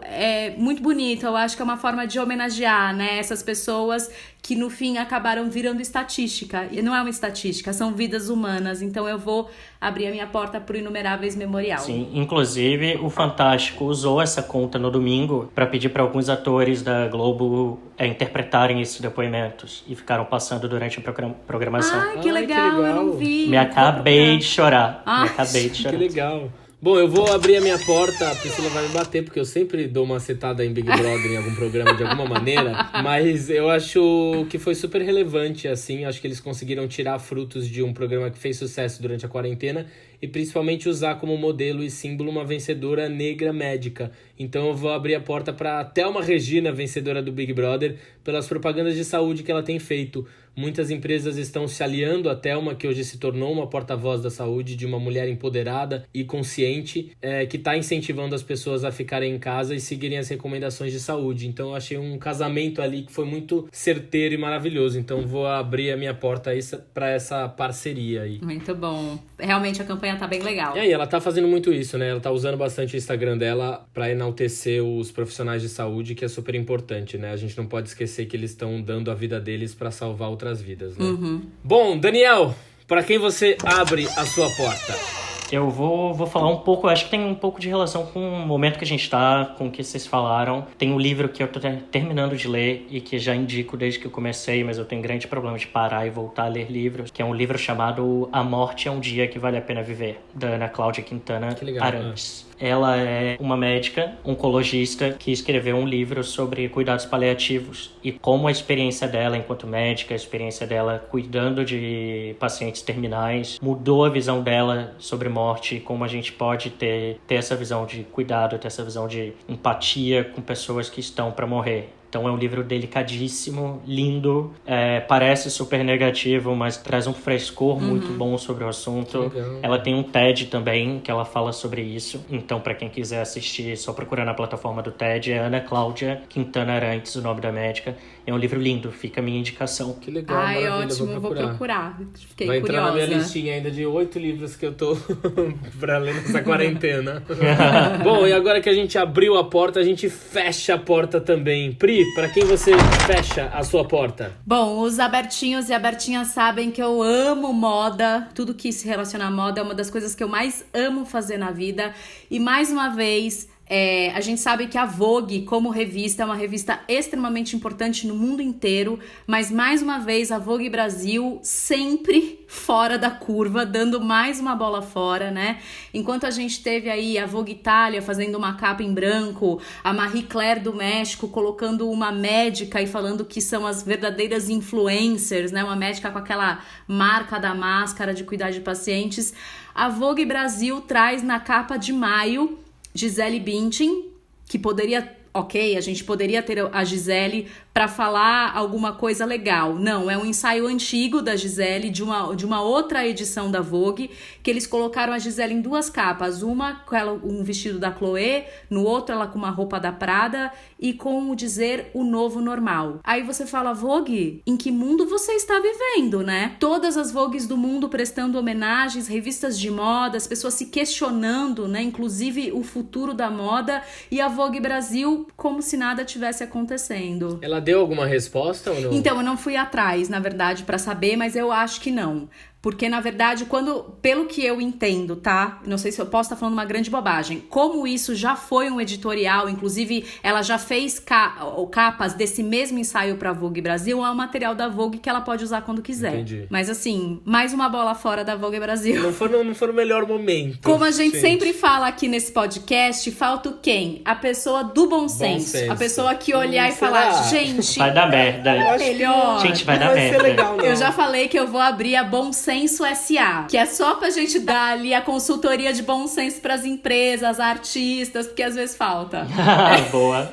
muito bonito, eu acho que é uma forma de homenagear, né, essas pessoas que no fim acabaram virando estatística. E não é uma estatística, são vidas humanas. Então eu vou abrir a minha porta pro Inumeráveis Memorial. Sim, inclusive o Fantástico usou essa conta no domingo para pedir para alguns atores da Globo interpretarem esses depoimentos. E ficaram passando durante a programação. Ai, que legal, eu não vi. Me acabei de chorar. Me acabei de chorar. Que legal. Bom, eu vou abrir a minha porta, a Priscila vai me bater, porque eu sempre dou uma setada em Big Brother em algum programa de alguma maneira, mas eu acho que foi super relevante, assim, acho que eles conseguiram tirar frutos de um programa que fez sucesso durante a quarentena e principalmente usar como modelo e símbolo uma vencedora negra médica. Então eu vou abrir a porta para Thelma Regina, vencedora do Big Brother, pelas propagandas de saúde que ela tem feito. Muitas empresas estão se aliando a Thelma, que hoje se tornou uma porta-voz da saúde, de uma mulher empoderada e consciente, que está incentivando as pessoas a ficarem em casa e seguirem as recomendações de saúde. Então eu achei um casamento ali que foi muito certeiro e maravilhoso. Então vou abrir a minha porta para essa parceria aí. Muito bom. Realmente a campanha tá bem legal. E aí, ela tá fazendo muito isso, né? Ela tá usando bastante o Instagram dela para enaltecer os profissionais de saúde, que é super importante, né? A gente não pode esquecer que eles estão dando a vida deles para salvar outras vidas, né? Uhum. Bom, Daniel, para quem você abre a sua porta? Eu vou falar um pouco, acho que tem um pouco de relação com o momento que a gente tá, com o que vocês falaram. Tem um livro que eu tô terminando de ler e que já indico desde que eu comecei, mas eu tenho grande problema de parar e voltar a ler livros, que é um livro chamado A Morte é um Dia que Vale a Pena Viver, da Ana Cláudia Quintana Arantes. Ela é uma médica, oncologista, que escreveu um livro sobre cuidados paliativos e como a experiência dela enquanto médica, a experiência dela cuidando de pacientes terminais, mudou a visão dela sobre morte e como a gente pode ter essa visão de cuidado, ter essa visão de empatia com pessoas que estão para morrer. Então é um livro delicadíssimo, lindo, parece super negativo, mas traz um frescor muito bom sobre o assunto. Ela tem um TED também, que ela fala sobre isso. Então, para quem quiser assistir, só procurar na plataforma do TED, é Ana Cláudia Quintana Arantes, o nome da médica. É um livro lindo, fica a minha indicação. Que legal, ai, maravilha, ótimo, eu vou procurar. Fiquei vai curiosa. Vai entrar na minha listinha ainda de 8 livros que eu tô pra ler nessa quarentena. Bom, e agora que a gente abriu a porta, a gente fecha a porta também. Pri, pra quem você fecha a sua porta? Bom, os abertinhos e abertinhas sabem que eu amo moda. Tudo que se relaciona à moda é uma das coisas que eu mais amo fazer na vida. E mais uma vez, a gente sabe que a Vogue, como revista, é uma revista extremamente importante no mundo inteiro, mas mais uma vez a Vogue Brasil sempre fora da curva, dando mais uma bola fora, né? Enquanto a gente teve aí a Vogue Itália fazendo uma capa em branco, a Marie Claire do México colocando uma médica e falando que são as verdadeiras influencers, né? Uma médica com aquela marca da máscara de cuidar de pacientes. A Vogue Brasil traz na capa de maio Gisele Bündchen, que poderia, a gente poderia ter a Gisele para falar alguma coisa legal. Não, é um ensaio antigo da Gisele, de uma outra edição da Vogue, que eles colocaram a Gisele em duas capas. Uma com ela, um vestido da Chloé, no outro ela com uma roupa da Prada e com o dizer o novo normal. Aí você fala, Vogue, em que mundo você está vivendo, né? Todas as Vogues do mundo prestando homenagens, revistas de moda, as pessoas se questionando, né? Inclusive o futuro da moda, e a Vogue Brasil como se nada tivesse acontecendo. Ela deu alguma resposta ou não? Então, eu não fui atrás, na verdade, pra saber, mas eu acho que não. Porque, na verdade, pelo que eu entendo, tá? Não sei se eu posso estar falando uma grande bobagem. Como isso já foi um editorial, inclusive ela já fez capas desse mesmo ensaio pra Vogue Brasil, é um material da Vogue que ela pode usar quando quiser. Entendi. Mas assim, mais uma bola fora da Vogue Brasil. Não foi o melhor momento. Como a gente sempre fala aqui nesse podcast, falta o quem? A pessoa do bom senso. A pessoa que olhar e falar, gente... Vai dar merda. É melhor. Gente, vai dar merda. Ser legal, não. Eu já falei que eu vou abrir a Bom Senso S.A., que é só pra gente dar ali a consultoria de bom senso pras empresas, artistas, porque às vezes falta. Boa.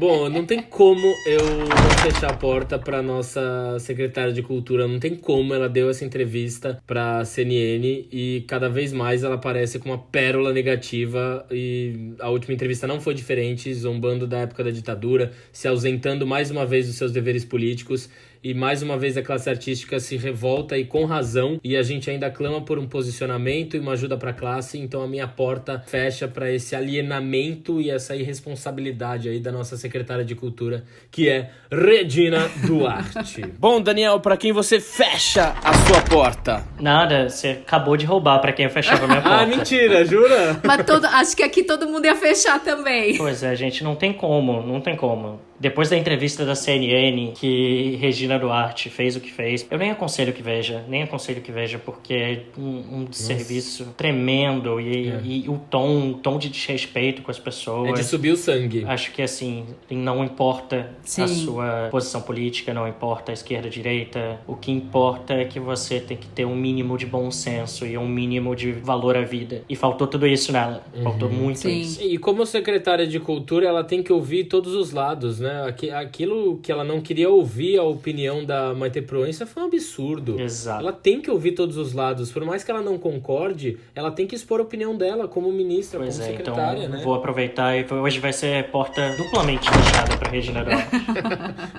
Bom, não tem como eu não fechar a porta pra nossa secretária de Cultura. Não tem como. Ela deu essa entrevista pra CNN e cada vez mais ela parece com uma pérola negativa. E a última entrevista não foi diferente, zombando da época da ditadura, se ausentando mais uma vez dos seus deveres políticos. E mais uma vez a classe artística se revolta e com razão. E a gente ainda clama por um posicionamento e uma ajuda pra classe. Então a minha porta fecha pra esse alienamento e essa irresponsabilidade aí da nossa secretária de Cultura, que é Regina Duarte. Bom, Daniel, pra quem você fecha a sua porta? Nada, você acabou de roubar pra quem eu fechava a minha porta. Ah, mentira, jura? Mas acho que aqui todo mundo ia fechar também. Pois é, gente, não tem como. Depois da entrevista da CNN que Regina Duarte fez o que fez, eu nem aconselho que veja, porque é um desserviço tremendo e o tom de desrespeito com as pessoas. É de subir o sangue. Acho que, assim, não importa Sim. a sua posição política, não importa a esquerda, a direita. O que importa é que você tem que ter um mínimo de bom senso e um mínimo de valor à vida. E faltou tudo isso nela. Faltou muito Sim. isso. E como secretária de Cultura, ela tem que ouvir todos os lados, né? Aquilo que ela não queria ouvir, a opinião da Maite Proença, foi um absurdo. Exato. Ela tem que ouvir todos os lados. Por mais que ela não concorde, ela tem que expor a opinião dela como ministra, Pois como é, secretária, então né? vou aproveitar e hoje vai ser porta duplamente fechada pra Regina Duarte.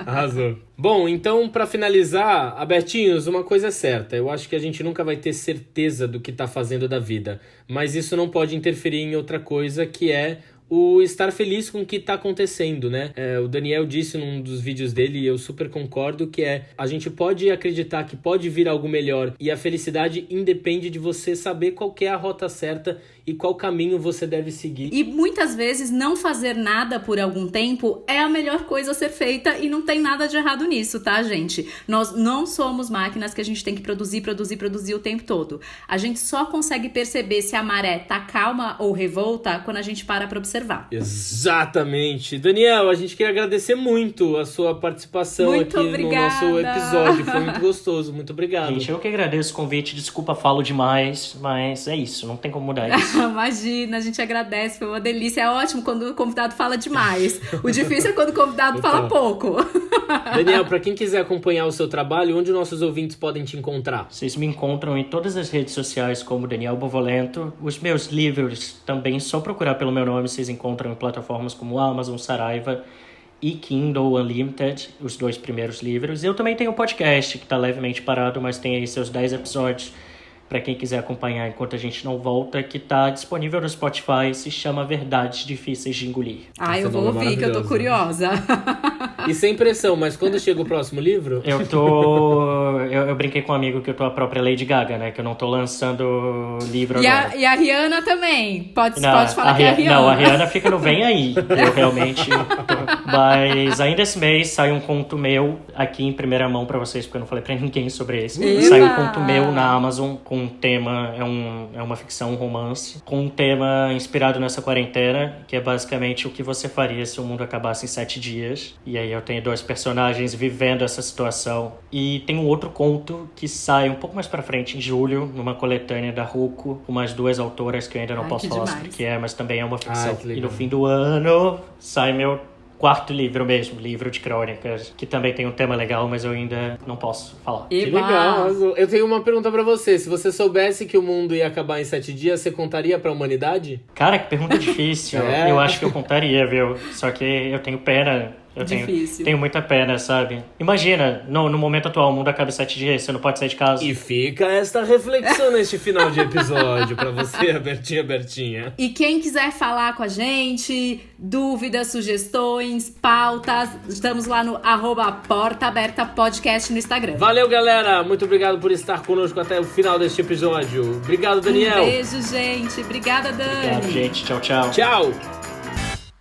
Arrasou. Bom, então, pra finalizar, Abertinhos, uma coisa é certa. Eu acho que a gente nunca vai ter certeza do que tá fazendo da vida. Mas isso não pode interferir em outra coisa, que é o estar feliz com o que tá acontecendo, né? O Daniel disse num dos vídeos dele, e eu super concordo, que a gente pode acreditar que pode vir algo melhor, e a felicidade independe de você saber qual que é a rota certa e qual caminho você deve seguir. E muitas vezes não fazer nada por algum tempo é a melhor coisa a ser feita e não tem nada de errado nisso, tá, gente? Nós não somos máquinas que a gente tem que produzir o tempo todo. A gente só consegue perceber se a maré tá calma ou revolta quando a gente para pra observar. Exatamente. Daniel, a gente queria agradecer muito a sua participação Muito aqui obrigada. no nosso episódio. Foi muito gostoso. Muito obrigado. Gente, eu que agradeço o convite. Desculpa, falo demais, mas é isso. Não tem como mudar isso. Imagina, a gente agradece, foi uma delícia. É ótimo quando o convidado fala demais. O difícil é quando o convidado fala pouco. Daniel, para quem quiser acompanhar o seu trabalho, onde nossos ouvintes podem te encontrar? Vocês me encontram em todas as redes sociais como Daniel Bovolento. Os meus livros também, só procurar pelo meu nome, vocês encontram em plataformas como Amazon, Saraiva e Kindle Unlimited, os 2 primeiros livros. Eu também tenho um podcast que está levemente parado, mas tem aí seus 10 episódios para quem quiser acompanhar enquanto a gente não volta, que tá disponível no Spotify, se chama Verdades Difíceis de Engolir. Eu vou ouvir, que eu tô curiosa. E sem pressão, mas quando chega o próximo livro? Eu brinquei com um amigo que eu tô a própria Lady Gaga, né? Que eu não tô lançando livro agora. E a Rihanna também. Pode falar que é a Rihanna. Não, a Rihanna fica no Vem Aí. Eu realmente... Mas ainda esse mês sai um conto meu aqui em primeira mão pra vocês, porque eu não falei pra ninguém sobre esse. Eba! Sai um conto meu na Amazon com um tema... É uma ficção, um romance. Com um tema inspirado nessa quarentena, que é basicamente o que você faria se o mundo acabasse em 7 dias. E aí eu tenho 2 personagens vivendo essa situação. E tem um outro conto que sai um pouco mais pra frente, em julho, numa coletânea da Ruco, com mais 2 autoras que eu ainda não posso falar sobre o que é, mas também é uma ficção. Que legal. E no fim do ano sai meu 4º livro mesmo, livro de crônicas, que também tem um tema legal, mas eu ainda não posso falar. Que legal. Eu tenho uma pergunta pra você. Se você soubesse que o mundo ia acabar em 7 dias, você contaria pra humanidade? Cara, que pergunta difícil. Eu acho que eu contaria, viu? Só que eu tenho pena. Eu tenho muita pena, sabe? Imagina, no momento atual, o mundo acaba em 7 dias, você não pode sair de casa. E fica esta reflexão neste final de episódio pra você, Bertinha. E quem quiser falar com a gente, dúvidas, sugestões, pautas, estamos lá no @Porta Aberta Podcast no Instagram. Valeu, galera. Muito obrigado por estar conosco até o final deste episódio. Obrigado, Daniel. Um beijo, gente. Obrigada, Dani. Obrigado, gente. Tchau, tchau. Tchau.